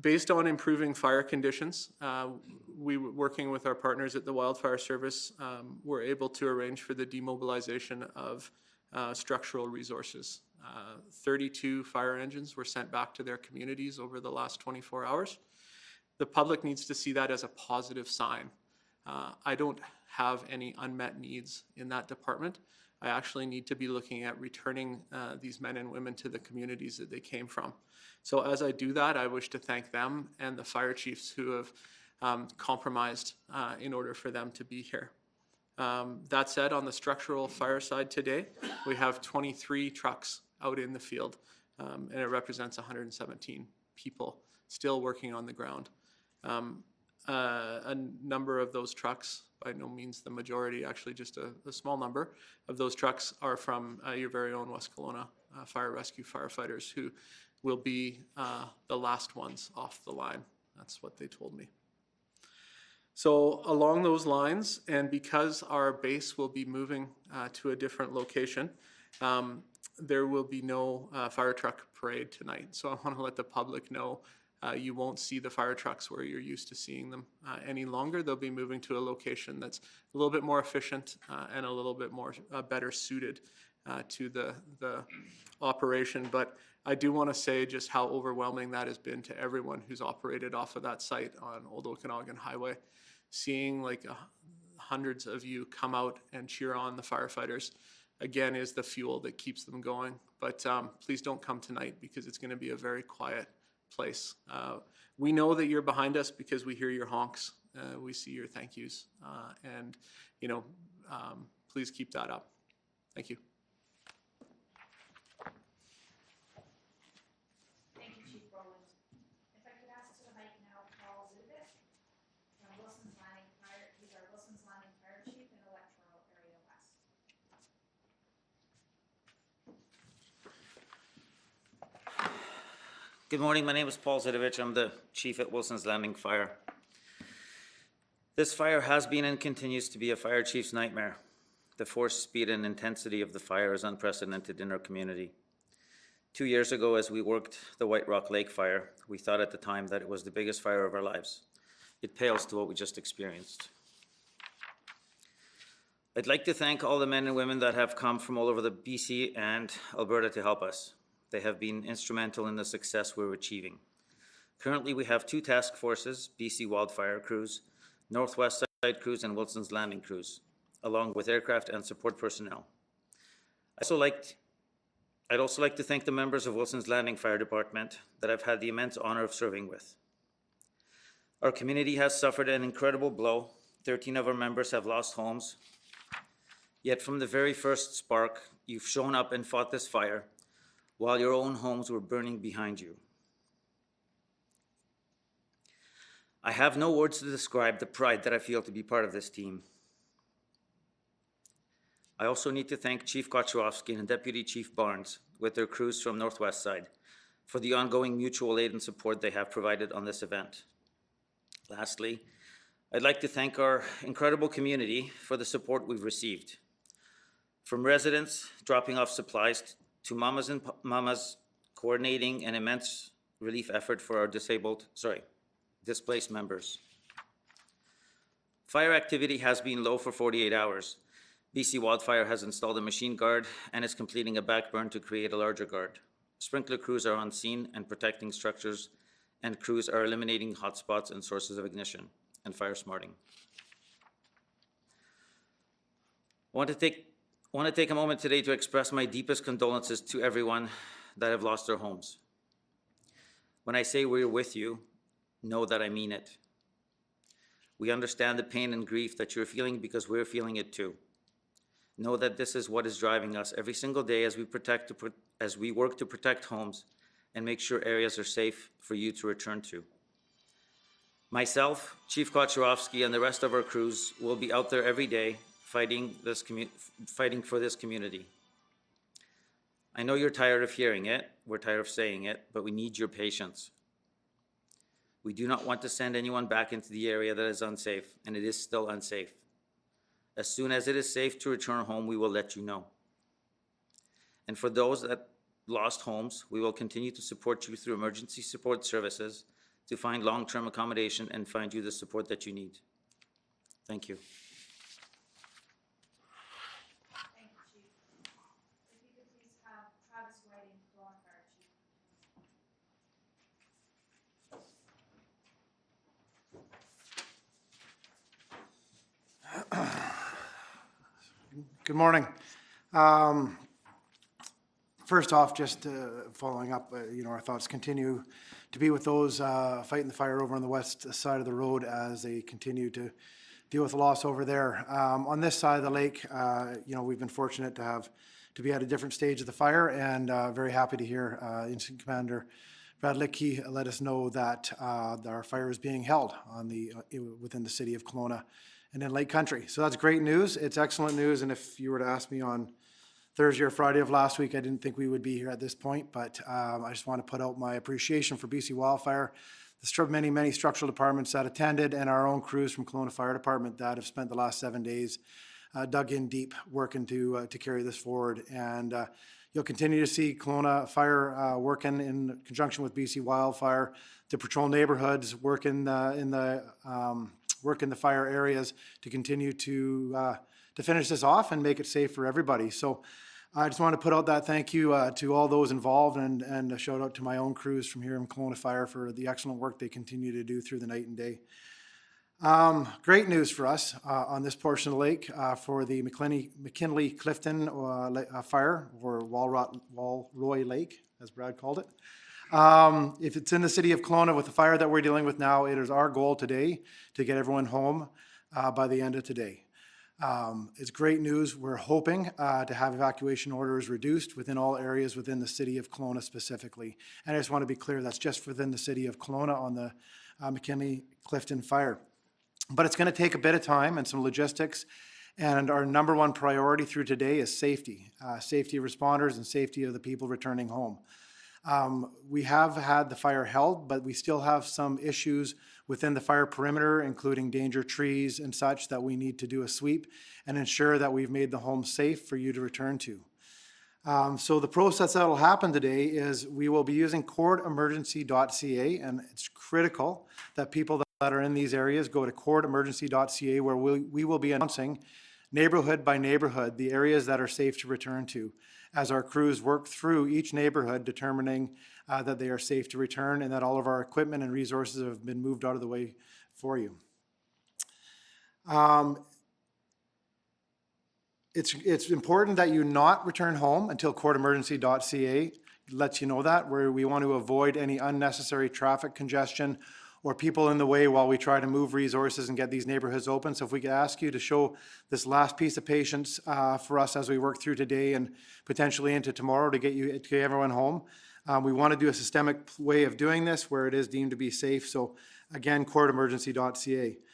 Based on improving fire conditions, working with our partners at the Wildfire Service, were able to arrange for the demobilization of structural resources. 32 fire engines were sent back to their communities over the last 24 hours. The public needs to see that as a positive sign. I don't have any unmet needs in that department. I actually need to be looking at returning these men and women to the communities that they came from. So as I do that, I wish to thank them and the fire chiefs who have compromised in order for them to be here. That said, on the structural fire side today, we have 23 trucks out in the field, and it represents 117 people still working on the ground. A number of those trucks, by no means the majority, actually just a small number of those trucks are from your very own West Kelowna fire rescue firefighters who will be the last ones off the line. That's what they told me. So along those lines, and because our base will be moving to a different location, there will be no fire truck parade tonight. So I want to let the public know you won't see the fire trucks where you're used to seeing them any longer. They'll be moving to a location that's a little bit more efficient and a little bit more better suited to the operation. But I do want to say just how overwhelming that has been to everyone who's operated off of that site on Old Okanagan Highway. Seeing like hundreds of you come out and cheer on the firefighters, again, is the fuel that keeps them going. But please don't come tonight because it's going to be a very quiet place. We know that you're behind us because we hear your honks, we see your thank yous, and please keep that up. Thank you. Thank you, Chief Rowland. If I could ask to the mic now, Paul Zidovich from Wilson's Landing Fire. He's our Wilson's Landing Fire Chief in Electoral Area West. Good morning, my name is Paul Zidovich. I'm the Chief at Wilson's Landing Fire. This fire has been and continues to be a fire chief's nightmare. The force, speed, and intensity of the fire is unprecedented in our community. 2 years ago, as we worked the White Rock Lake fire, we thought at the time that it was the biggest fire of our lives. It pales to what we just experienced. I'd like to thank all the men and women that have come from all over the BC and Alberta to help us. They have been instrumental in the success we're achieving. Currently, we have 2 task forces, BC Wildfire Crews, Northwest Side Crews, and Wilson's Landing Crews, along with aircraft and support personnel. I'd also like to thank the members of Wilson's Landing Fire Department that I've had the immense honor of serving with. Our community has suffered an incredible blow. 13 of our members have lost homes. Yet from the very first spark, you've shown up and fought this fire while your own homes were burning behind you. I have no words to describe the pride that I feel to be part of this team. I also need to thank Chief Koczorowski and Deputy Chief Barnes with their crews from Northwest Side for the ongoing mutual aid and support they have provided on this event. Lastly, I'd like to thank our incredible community for the support we've received. From residents dropping off supplies to mamas and mamas coordinating an immense relief effort for our displaced members. Fire activity has been low for 48 hours. BC Wildfire has installed a machine guard and is completing a backburn to create a larger guard. Sprinkler crews are on scene and protecting structures, and crews are eliminating hotspots and sources of ignition and fire smarting. I want to take a moment today to express my deepest condolences to everyone that have lost their homes. When I say we're with you, know that I mean it. We understand the pain and grief that you're feeling because we're feeling it too. Know that this is what is driving us every single day as we work to protect homes and make sure areas are safe for you to return to. Myself, Chief Koczorowski, and the rest of our crews will be out there every day fighting for this community. I know you're tired of hearing it, we're tired of saying it, but we need your patience. We do not want to send anyone back into the area that is unsafe, and it is still unsafe. As soon as it is safe to return home, we will let you know. And for those that lost homes. We will continue to support you through emergency support services to find long-term accommodation and find you the support that you need. Thank you. Thank you, Chief. If you could please have Travis Whiting, Kelowna Fire Chief. Good morning. First off, just following up, our thoughts continue to be with those fighting the fire over on the west side of the road as they continue to deal with the loss over there. On this side of the lake, we've been fortunate to be at a different stage of the fire, and very happy to hear Incident Commander Brad Lickey let us know that our fire is being held within the city of Kelowna and in Lake Country. So that's great news. It's excellent news, and if you were to ask me on Thursday or Friday of last week, I didn't think we would be here at this point, but I just want to put out my appreciation for BC Wildfire, the many structural departments that attended, and our own crews from Kelowna Fire Department that have spent the last 7 days dug in deep, working to carry this forward. And you'll continue to see Kelowna Fire working in conjunction with BC Wildfire to patrol neighborhoods, work in the fire areas to continue to finish this off and make it safe for everybody. So I just want to put out that thank you to all those involved, and a shout out to my own crews from here in Kelowna Fire for the excellent work they continue to do through the night and day. Great news for us on this portion of the lake for the McKinley Clifton fire, or Walroy Lake, as Brad called it. If it's in the city of Kelowna with the fire that we're dealing with now, it is our goal today to get everyone home by the end of today. It's great news. We're hoping to have evacuation orders reduced within all areas within the city of Kelowna specifically. And I just want to be clear, that's just within the city of Kelowna on the McKinley Clifton fire. But it's going to take a bit of time and some logistics. And our number one priority through today is safety. Safety of responders and safety of the people returning home. We have had the fire held, but we still have some issues within the fire perimeter, including danger trees and such, that we need to do a sweep and ensure that we've made the home safe for you to return to. So the process that will happen today is we will be using courtemergency.ca, and it's critical that people that are in these areas go to courtemergency.ca, where we will be announcing neighborhood by neighborhood the areas that are safe to return to, as our crews work through each neighborhood, determining that they are safe to return and that all of our equipment and resources have been moved out of the way for you. It's important that you not return home until courtemergency.ca lets you know that, where we want to avoid any unnecessary traffic congestion or people in the way while we try to move resources and get these neighborhoods open. So if we could ask you to show this last piece of patience for us as we work through today and potentially into tomorrow to get everyone home. We want to do a systemic way of doing this where it is deemed to be safe. So again, courtemergency.ca.